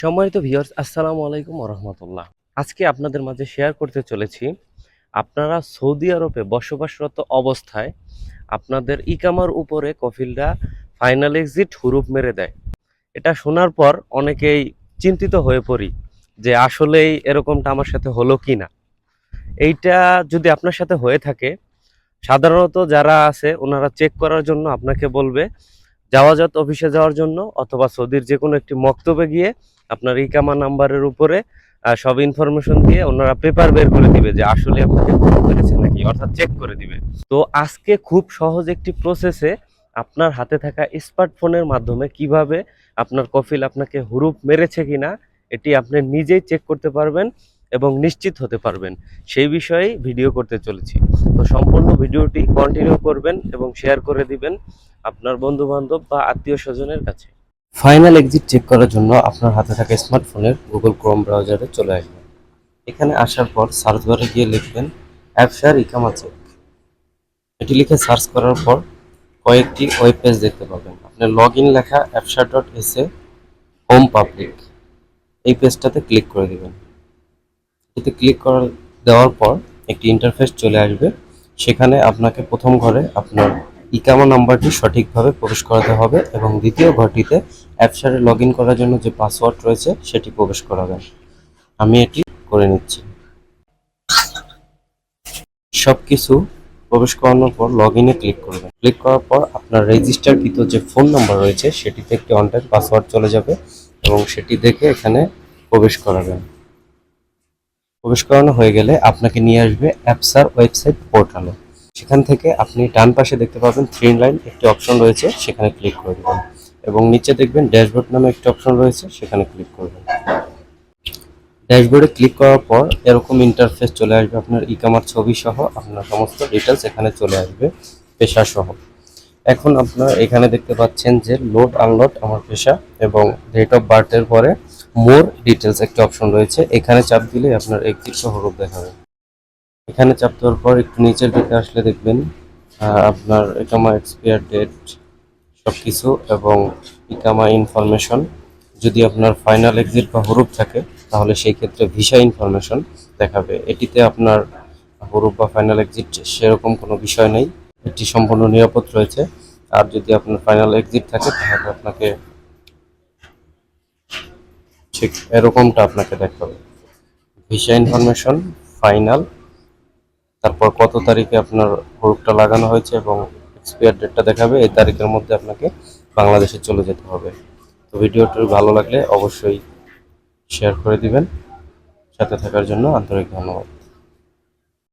সম্মানিত ভিউয়ার্স, আসসালামু আলাইকুম ওয়া রাহমাতুল্লাহ। আজকে আপনাদের মাঝে শেয়ার করতে চলেছি, আপনারা সৌদি আরবে বসবাসরত অবস্থায় আপনাদের ইকামার উপরে কফিলরা ফাইনাল এক্সিট হুরুপ মেরে দেয়। এটা শোনার পর অনেকেই চিন্তিত হয়ে পড়ি যে আসলেই এরকমটা আমার সাথে হলো কিনা। এইটা যদি আপনার সাথে হয়ে থাকে, সাধারণত যারা আছে ওনারা চেক করার জন্য আপনাকে বলবে জাওয়াজাত অফিসে যাওয়ার জন্য, অথবা সৌদির যে কোনো একটি মক্তবে গিয়ে আপনার ইকামা নাম্বারের উপরে সব ইনফরমেশন দিয়ে ওনারা পেপার বের করে দিবে যে আসলে আপনাকে ফোন করেছে নাকি, অর্থাৎ চেক করে দিবে। তো আজকে খুব সহজ একটি প্রসেসে আপনার হাতে থাকা স্মার্টফোনের মাধ্যমে কিভাবে আপনার কফিল আপনাকে হুরুপ মেরেছে কিনা এটি আপনি নিজেই চেক করতে পারবেন এবং নিশ্চিত হতে পারবেন, সেই বিষয়েই ভিডিও করতে চলেছি। তো সম্পূর্ণ ভিডিওটি কন্টিনিউ করবেন এবং শেয়ার করে দিবেন আপনার বন্ধু বান্ধব বা আত্মীয় স্বজনের কাছে। ফাইনাল এক্সিট চেক করার জন্য আপনার হাতে থাকা স্মার্টফোনের গুগল ক্রোম ব্রাউজারে চলে আসবেন। এখানে আসার পর সার্চ বারে গিয়ে লিখবেন অ্যাপসার ইকামা চেক। এটি লিখে সার্চ করার পর কয়েকটি ওয়েব পেজ দেখতে পাবেন। আপনার লগ ইন লেখা অ্যাপসা.এসএ হোম পাবলিক, এই পেজটাতে ক্লিক করে দেবেন। এতে ক্লিক দেওয়ার পর একটি ইন্টারফেস চলে আসবে। সেখানে আপনাকে প্রথম ঘরে আপনার ইকামা নাম্বারটি সঠিকভাবে প্রবেশ করাতে হবে এবং দ্বিতীয় ঘরটিতে অ্যাপসারে লগ ইন করার জন্য যে পাসওয়ার্ড রয়েছে সেটি প্রবেশ করাবেন। আমি এটি করে নিচ্ছি। সব কিছু প্রবেশ করানোর পর লগ ইনে ক্লিক করবেন। ক্লিক করার পর আপনার রেজিস্টারকৃত যে ফোন নাম্বার রয়েছে সেটিতে একটি ওয়ান টাইম পাসওয়ার্ড চলে যাবে এবং সেটি দেখে এখানে প্রবেশ করাবেন। প্রবেশ করানো হয়ে গেলে আপনাকে নিয়ে আসবে অ্যাপসার ওয়েবসাইট পোর্টালে। সেখান থেকে আপনি ডান পাশে দেখতে পাবেন থ্রি লাইন একটি অপশন রয়েছে, সেখানে ক্লিক করে দেবেন এবং নিচে দেখবেন ড্যাশবোর্ড নামে একটি অপশন রয়েছে, সেখানে ক্লিক করবেন। ড্যাশবোর্ডে ক্লিক করার পর এরকম ইন্টারফেস চলে আসবে। আপনার ইকামার ছবি সহ আপনার সমস্ত ডিটেলস এখানে চলে আসবে, পেশা সহ। এখন আপনার এখানে দেখতে পাচ্ছেন যে লোড আনলোড আমার পেশা এবং ডেট অফ বার্থের পরে মোর ডিটেলস একটি অপশন রয়েছে, এখানে চাপ দিলে আপনার এক্সিট সহ রূপ দেখাবে। এখানে চাপ দেওয়ার পর একটু নিচের দিকে আসলে দেখবেন আপনার ইকামা এক্সপায়ার ডেট সব কিছু এবং ইকামা ইনফরমেশন। যদি আপনার ফাইনাল এক্সিট বা হরুপ থাকে তাহলে সেই ক্ষেত্রে ভিসা ইনফরমেশন দেখাবে। এটিতে আপনার হরুপ বা ফাইনাল এক্সিট সেরকম কোনো বিষয় নেই, এটি সম্পূর্ণ নিরাপদ রয়েছে। আর যদি আপনার ফাইনাল এক্সিট থাকে তাহলে আপনাকে ঠিক এরকমটা আপনাকে দেখাবে, ভিসা ইনফরমেশন, ফাইনাল, তারপর কত তারিখে আপনার হরুপটা লাগানো হয়েছে এবং এক্সপায়ার ডেটটা দেখাবে। এই তারিখের মধ্যে আপনাকে বাংলাদেশে চলে যেতে হবে। তো ভিডিওটি ভালো লাগলে অবশ্যই শেয়ার করে দিবেন। সাথে থাকার জন্য আন্তরিক ধন্যবাদ।